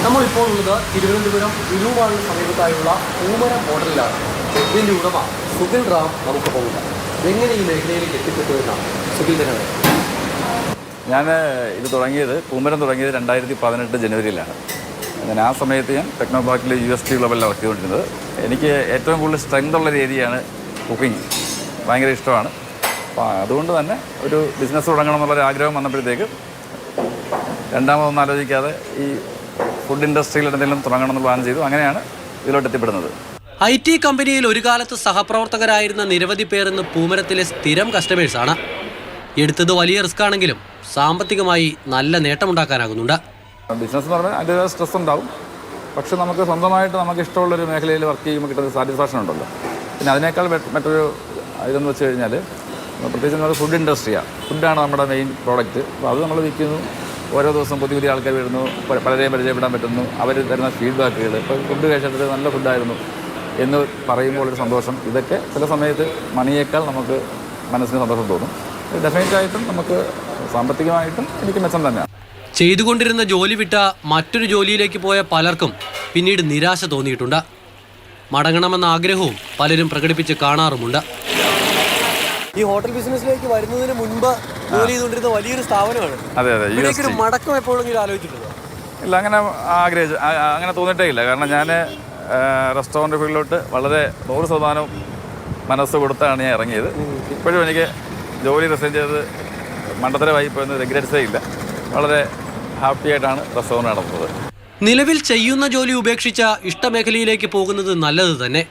നമ്മളിപ്പോൾ ഉള്ളത് തിരുവനന്തപുരം ലുലുമാളിന് സമീപത്തായുള്ള പൂമരം ഹോട്ടലിലാണ്. ഇതിൻ്റെ ഉടമ സുഖിൽ റാം നമുക്ക് പോകില്ല. എങ്ങനെ ഈ മേഖലയിലേക്ക് എത്തിപ്പെട്ടു എന്നാണ് സുഖിൽ തന്നെ. ഞാൻ ഇത് പൂമരം തുടങ്ങിയത് 2018 ജനുവരിയിലാണ്. ഞാൻ ആ സമയത്ത് ടെക്നോ പാർക്കിൽ UST ഗ്ലോബലിൽ വർക്ക് ചെയ്തുകൊണ്ടിരുന്നത്. എനിക്ക് ഏറ്റവും കൂടുതൽ സ്ട്രെങ്ത് ഉള്ളൊരു ഏരിയയാണ് കുക്കിംഗ്. ഭയങ്കര ഇഷ്ടമാണ്. അപ്പോൾ അതുകൊണ്ട് തന്നെ ഒരു ബിസിനസ് തുടങ്ങണം എന്നുള്ളൊരു ആഗ്രഹം വന്നപ്പോഴത്തേക്ക് രണ്ടാമതൊന്നും ആലോചിക്കാതെ ഈ ഫുഡ് ഇൻഡസ്ട്രിയിൽ എന്തെങ്കിലും തുടങ്ങണം എന്ന് പ്ലാൻ ചെയ്തു. അങ്ങനെയാണ് ഇതിലോട്ട് എത്തിപ്പെടുന്നത്. IT കമ്പനിയിൽ ഒരു കാലത്ത് സഹപ്രവർത്തകരായിരുന്ന നിരവധി പേർ ഇന്ന് പൂമരത്തിലെ സ്ഥിരം കസ്റ്റമേഴ്സാണ്. എടുത്തത് വലിയ റിസ്ക് ആണെങ്കിലും സാമ്പത്തികമായി നല്ല നേട്ടമുണ്ടാക്കാനാകുന്നുണ്ട്. ബിസിനസ് എന്ന് പറഞ്ഞാൽ അതിൻ്റെ സ്ട്രെസ് ഉണ്ടാവും. പക്ഷെ നമുക്ക് സ്വന്തമായിട്ട് നമുക്ക് ഇഷ്ടമുള്ളൊരു മേഖലയിൽ വർക്ക് ചെയ്യുമ്പോൾ കിട്ടുന്ന സാറ്റിസ്ഫാക്ഷൻ ഉണ്ടല്ലോ. പിന്നെ അതിനേക്കാൾ മറ്റൊരു ഇതെന്ന് വെച്ച് കഴിഞ്ഞാൽ പ്രത്യേകിച്ച് നമ്മൾ ഫുഡ് ഇൻഡസ്ട്രിയാണ്. ഫുഡാണ് നമ്മുടെ മെയിൻ പ്രോഡക്റ്റ്. അപ്പോൾ അത് നമ്മൾ വിൽക്കുന്നു. ഓരോ ദിവസം പുതിയ പുതിയ ആൾക്കാർ വരുന്നു, പലരെയും പരിചയപ്പെടാൻ പറ്റുന്നു. അവർ തരുന്ന ഫീഡ്ബാക്കുകൾ, ഇപ്പോൾ ഫുഡ് കഴിച്ചിട്ട് നല്ല ഫുഡായിരുന്നു എന്ന് പറയുമ്പോൾ ഒരു സന്തോഷം. ഇതൊക്കെ ചില സമയത്ത് മണിയേക്കാൾ നമുക്ക് മനസ്സിന് സന്തോഷം തോന്നും. ഡെഫിനറ്റായിട്ടും നമുക്ക് സാമ്പത്തികമായിട്ടും എനിക്ക് മെച്ചം തന്നെയാണ്. ചെയ്തുകൊണ്ടിരുന്ന ജോലി വിട്ട മറ്റൊരു ജോലിയിലേക്ക് പോയ പലർക്കും പിന്നീട് നിരാശ തോന്നിയിട്ടുണ്ട്. മടങ്ങണമെന്ന ആഗ്രഹവും പലരും പ്രകടിപ്പിച്ച് കാണാറുമുണ്ട്. ഈ ഹോട്ടൽ ബിസിനസ്സിലേക്ക് വരുന്നതിന് മുൻപ് ജോലി ചെയ്തുകൊണ്ടിരുന്ന വലിയൊരു സ്ഥാപനമാണ്. അതെ അതെ. ഇതിലേക്കൊരു മടക്കം എപ്പോഴെങ്കിലും ആലോചിച്ചിട്ടുണ്ടോ? ഇല്ല, അങ്ങനെ തോന്നിയിട്ടേ ഇല്ല. കാരണം ഞാൻ റെസ്റ്റോറൻറ്റ് ഫീൽഡിലോട്ട് വളരെ 100% മനസ്സ് കൊടുത്താണ് ഞാൻ ഇറങ്ങിയത്. ഇപ്പോഴും എനിക്ക് ജോലി റിസൈൻ ചെയ്തത് മണ്ടത്തരമായി പോയെന്ന് റിഗ്രറ്റ്സേ ഇല്ല. വളരെ ഹാപ്പി ആയിട്ടാണ് റെസ്റ്റോറൻറ്റ് നടത്തുന്നത്. നിലവിൽ ചെയ്യുന്ന ജോലി ഉപേക്ഷിച്ച ഇഷ്ടമേഖലയിലേക്ക് പോകുന്നത് നല്ലത് തന്നെ.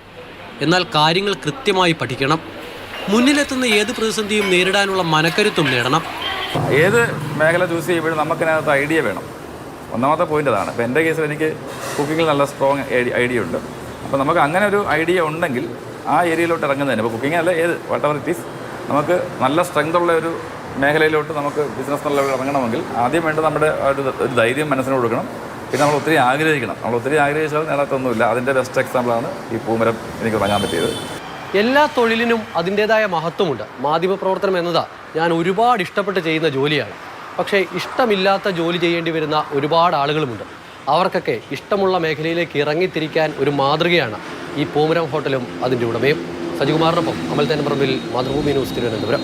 എന്നാൽ കാര്യങ്ങൾ കൃത്യമായി പഠിക്കണം. മുന്നിലെത്തുന്ന ഏത് പ്രതിസന്ധിയും നേരിടാനുള്ള മനക്കരുത്തും നേടണം. ഏത് മേഖല ചൂസ് ചെയ്യുമ്പോഴും നമുക്കതിനകത്ത് ഐഡിയ വേണം. ഒന്നാമത്തെ പോയിൻ്റ് അതാണ്. ഇപ്പോൾ എൻ്റെ കേസിൽ എനിക്ക് കുക്കിങ്ങിൽ നല്ല സ്ട്രോങ് ഐഡിയ ഉണ്ട്. അപ്പോൾ നമുക്ക് അങ്ങനെ ഒരു ഐഡിയ ഉണ്ടെങ്കിൽ ആ ഏരിയയിലോട്ട് ഇറങ്ങുന്നതിന്, ഇപ്പോൾ കുക്കിംഗ് അല്ല ഏത് വാട്ടെവർ ഇറ്റ് ഈസ്, നമുക്ക് നല്ല സ്ട്രെങ്ത് ഉള്ള ഒരു മേഖലയിലോട്ട് നമുക്ക് ബിസിനസ് നല്ല ഇറങ്ങണമെങ്കിൽ ആദ്യം വേണ്ടത് നമ്മുടെ ഒരു ധൈര്യം മനസ്സിന് കൊടുക്കണം. പിന്നെ നമ്മൾ ഒത്തിരി ആഗ്രഹിക്കണം. ആഗ്രഹിച്ചാൽ നേടാത്തൊന്നുമില്ല. അതിൻ്റെ ബെസ്റ്റ് എക്സാമ്പിളാണ് ഈ പൂമരം എനിക്ക് തുടങ്ങാൻ പറ്റിയത്. എല്ലാ തൊഴിലിനും അതിൻ്റേതായ മഹത്വമുണ്ട്. മാധ്യമപ്രവർത്തനം എന്നത് ഞാൻ ഒരുപാട് ഇഷ്ടപ്പെട്ട് ചെയ്യുന്ന ജോലിയാണ്. പക്ഷേ ഇഷ്ടമില്ലാത്ത ജോലി ചെയ്യേണ്ടി വരുന്ന ഒരുപാട് ആളുകളുമുണ്ട്. അവർക്കൊക്കെ ഇഷ്ടമുള്ള മേഖലയിലേക്ക് ഇറങ്ങിത്തിരിക്കാൻ ഒരു മാതൃകയാണ് ഈ പൂമരം ഹോട്ടലും അതിൻ്റെ ഉടമയും. സജികുമാറിനൊപ്പം അമൽ തേനപ്പറമ്പിൽ, മാതൃഭൂമി ന്യൂസ്, തിരുവനന്തപുരം.